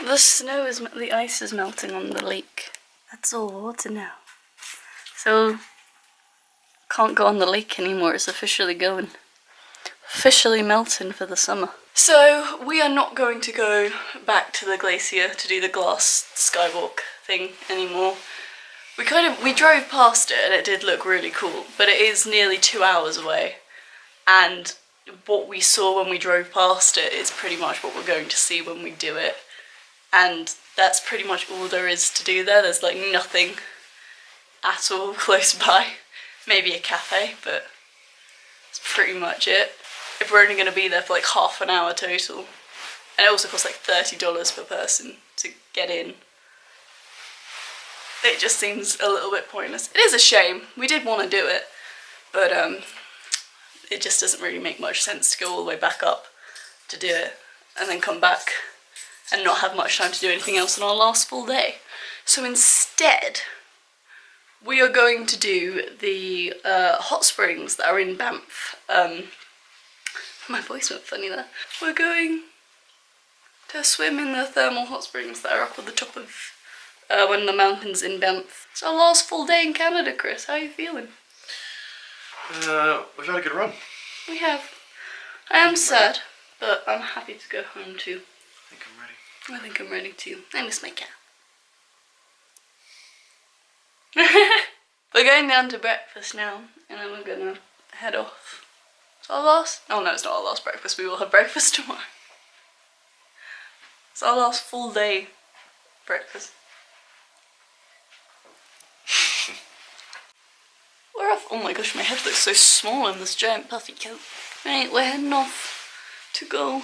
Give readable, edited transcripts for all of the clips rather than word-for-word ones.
The ice is melting on the lake. That's all water now. So, can't go on the lake anymore, it's officially going. Officially melting for the summer. So, we are not going to go back to the glacier to do the glass skywalk thing anymore. We drove past it and it did look really cool, but it is nearly 2 hours away. And what we saw when we drove past it is pretty much what we're going to see when we do it. And that's pretty much all there is to do there. There's like nothing at all close by. Maybe a cafe, but that's pretty much it. If we're only going to be there for like half an hour total. And it also costs like $30 per person to get in. It just seems a little bit pointless. It is a shame. We did want to do it, but it just doesn't really make much sense to go all the way back up to do it and then come back and not have much time to do anything else on our last full day. So instead, we are going to do the hot springs that are in Banff. My voice went funny there. We're going to swim in the thermal hot springs that are up at the top of one of the mountains in Banff. It's our last full day in Canada, Chris. How are you feeling? We've had a good run. We have. I am sad, but I'm happy to go home too. I think I'm ready. I think I'm ready too. I miss my cat. We're going down to breakfast now, and then we're gonna head off. It's our last. Oh no, it's not our last breakfast. We will have breakfast tomorrow. It's our last full day breakfast. We're off. Oh my gosh, my head looks so small in this giant puffy coat. Right, we're heading off to go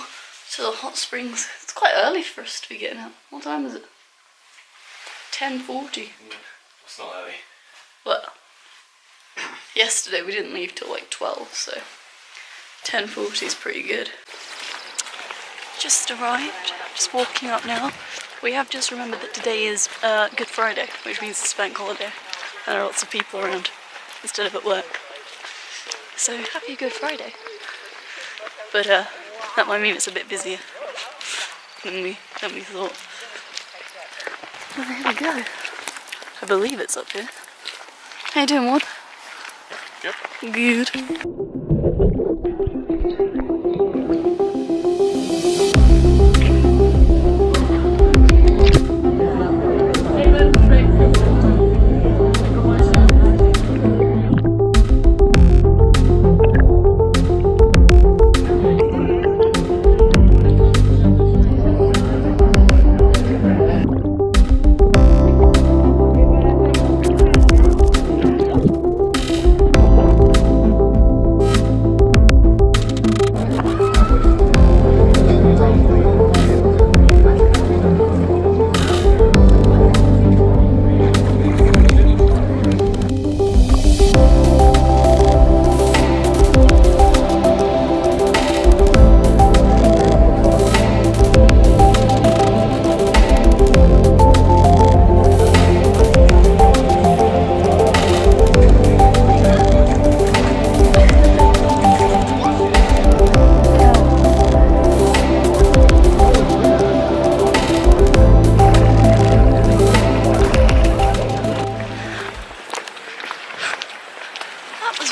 to the hot springs. It's quite early for us to be getting out. What time is it? 10:40. Yeah, it's not early. Well, yesterday we didn't leave till like 12, so 10:40 is pretty good. Just arrived, just walking up now. We have just remembered that today is Good Friday, which means it's a bank holiday. And there are lots of people around instead of at work. So happy Good Friday. But that might mean it's a bit busier than we thought. Well, there we go. I believe it's up here. How you doing, Maud? Yep. Good.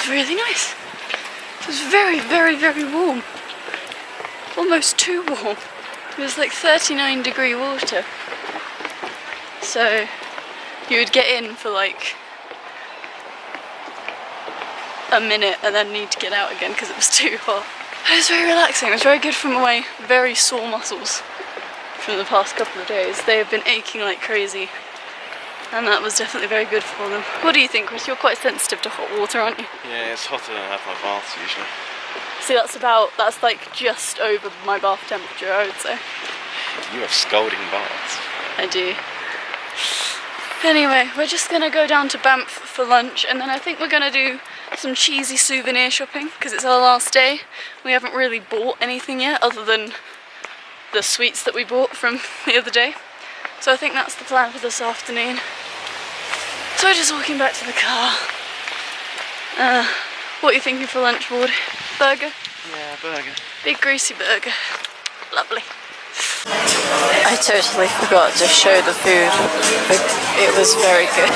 Really nice. It was very, very, very warm. Almost too warm. It was like 39-degree water. So you would get in for like a minute and then need to get out again because it was too hot. It was very relaxing. It was very good for my very sore muscles from the past couple of days. They have been aching like crazy. And that was definitely very good for them. What do you think, Chris? You're quite sensitive to hot water, aren't you? Yeah, it's hotter than I have my baths usually. See, that's like just over my bath temperature, I would say. You have scalding baths. I do. Anyway, we're just gonna go down to Banff for lunch, and then I think we're gonna do some cheesy souvenir shopping, because it's our last day. We haven't really bought anything yet, other than the sweets that we bought from the other day. So I think that's the plan for this afternoon. So we're just walking back to the car. What are you thinking for lunch, Ward? Burger? Yeah, burger. Big greasy burger. Lovely. I totally forgot to show the food. It was very good.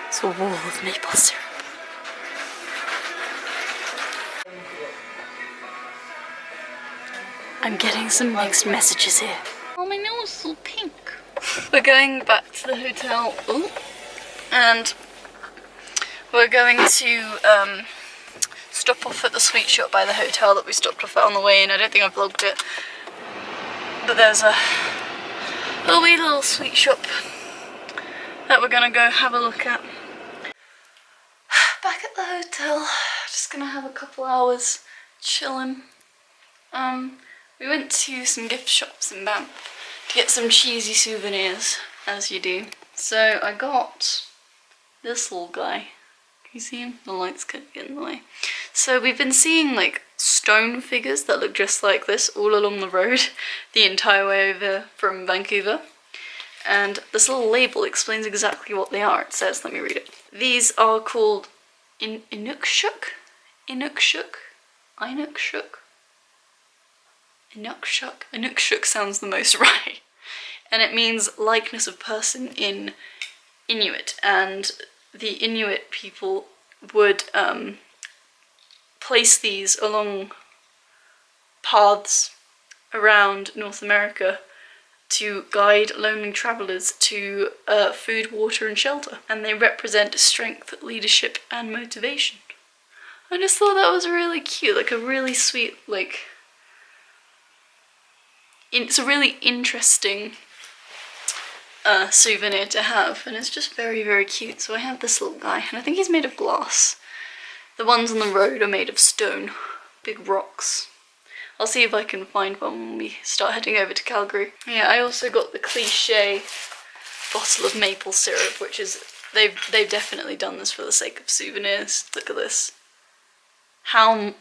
It's a wall of maple syrup. I'm getting some mixed messages here. Oh, my nose is so pink. We're going back to the hotel. Ooh. And we're going to stop off at the sweet shop by the hotel that we stopped off at on the way in. I don't think I vlogged it. But there's a wee little sweet shop that we're gonna go have a look at. Back at the hotel, just gonna have a couple hours chilling. We went to some gift shops in Banff to get some cheesy souvenirs, as you do. So I got this little guy. Can you see him? The light's getting in the way. So we've been seeing like stone figures that look just like this all along the road the entire way over from Vancouver. And this little label explains exactly what they are. It says, let me read it. These are called Inukshuk. Inukshuk sounds the most right. And it means likeness of person in Inuit. And the Inuit people would place these along paths around North America to guide lonely travellers to food, water and shelter. And they represent strength, leadership and motivation. I just thought that was really cute, like a really sweet, like... It's a really interesting souvenir to have, and it's just very, very cute. So I have this little guy, and I think he's made of glass. The ones on the road are made of stone, big rocks. I'll see if I can find one when we start heading over to Calgary. Yeah, I also got the cliche bottle of maple syrup, which is, they've definitely done this for the sake of souvenirs. Look at this. How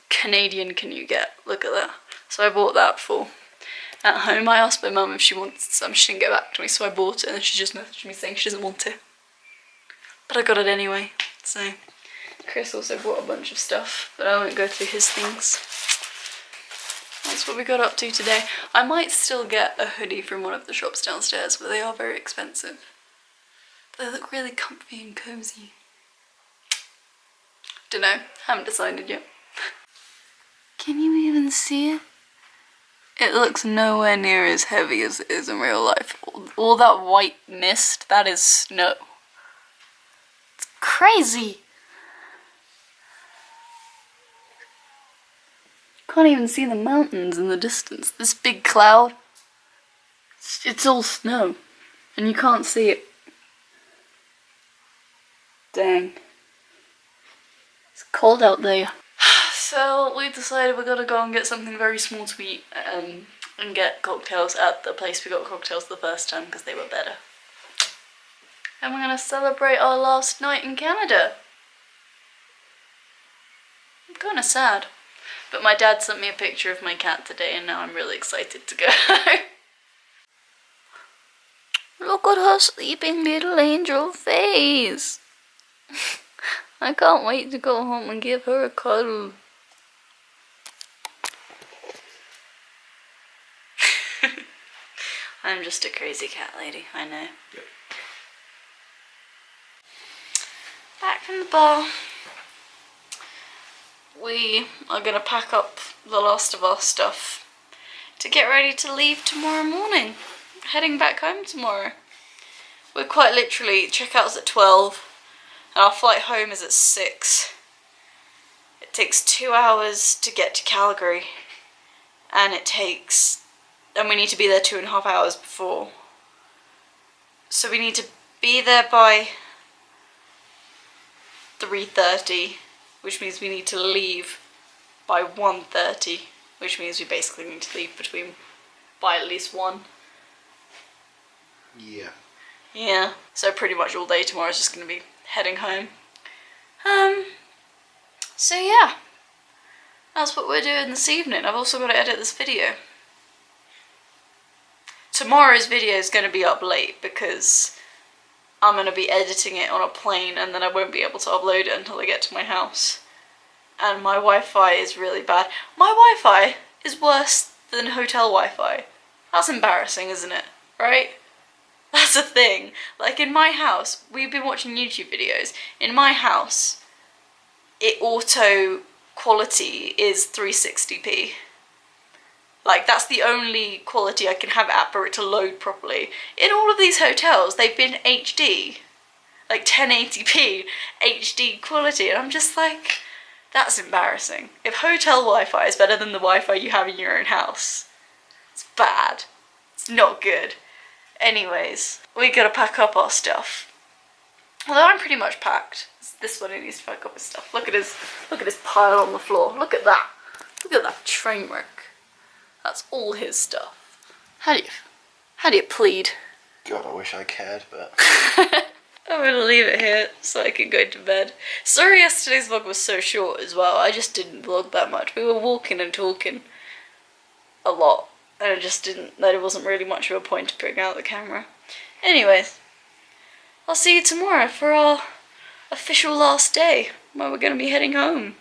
Canadian can you get? Look at that. So I bought that for at home. I asked my mum if she wanted some. She didn't get back to me, so I bought it, and then she just messaged me saying she doesn't want it. But I got it anyway. So Chris also bought a bunch of stuff, but I won't go through his things. That's what we got up to today. I might still get a hoodie from one of the shops downstairs, but they are very expensive. But they look really comfy and cozy. Dunno, haven't decided yet. Can you even see it? It looks nowhere near as heavy as it is in real life. All that white mist, that is snow. It's crazy. Can't even see the mountains in the distance. This big cloud, it's all snow, and you can't see it. Dang. It's cold out there. So we decided we're gonna go and get something very small to eat and get cocktails at the place we got cocktails the first time because they were better. And we're gonna celebrate our last night in Canada. I'm kinda sad. But my dad sent me a picture of my cat today and now I'm really excited to go. Look at her sleeping little angel face. I can't wait to go home and give her a cuddle. I'm just a crazy cat lady, I know. Yep. Back from the bar. We are going to pack up the last of our stuff to get ready to leave tomorrow morning. Heading back home tomorrow. We're quite literally, checkout's at 12 and our flight home is at 6. It takes 2 hours to get to Calgary and we need to be there 2.5 hours before. So we need to be there by 3:30. Which means we need to leave by 1:30, which means we basically need to leave by at least 1. Yeah. Yeah, so pretty much all day tomorrow is just going to be heading home. So yeah, that's what we're doing this evening. I've also got to edit this video. Tomorrow's video is going to be up late because I'm going to be editing it on a plane and then I won't be able to upload it until I get to my house. And my Wi-Fi is really bad. My Wi-Fi is worse than hotel Wi-Fi. That's embarrassing, isn't it? Right? That's a thing. Like in my house, we've been watching YouTube videos. In my house, it auto quality is 360p. Like, that's the only quality I can have it at for it to load properly. In all of these hotels, they've been HD. Like 1080p HD quality. And I'm just like, that's embarrassing. If hotel Wi-Fi is better than the Wi-Fi you have in your own house, it's bad. It's not good. Anyways, we gotta pack up our stuff. Although I'm pretty much packed. It's this one who needs to pack up his stuff. Look at his pile on the floor. Look at that. Look at that train wreck. That's all his stuff. How do you plead? God, I wish I cared, but... I'm gonna leave it here so I can go to bed. Sorry yesterday's vlog was so short as well. I just didn't vlog that much. We were walking and talking a lot. And I just didn't, there wasn't really much of a point to putting out the camera. Anyways, I'll see you tomorrow for our official last day, where we're gonna be heading home.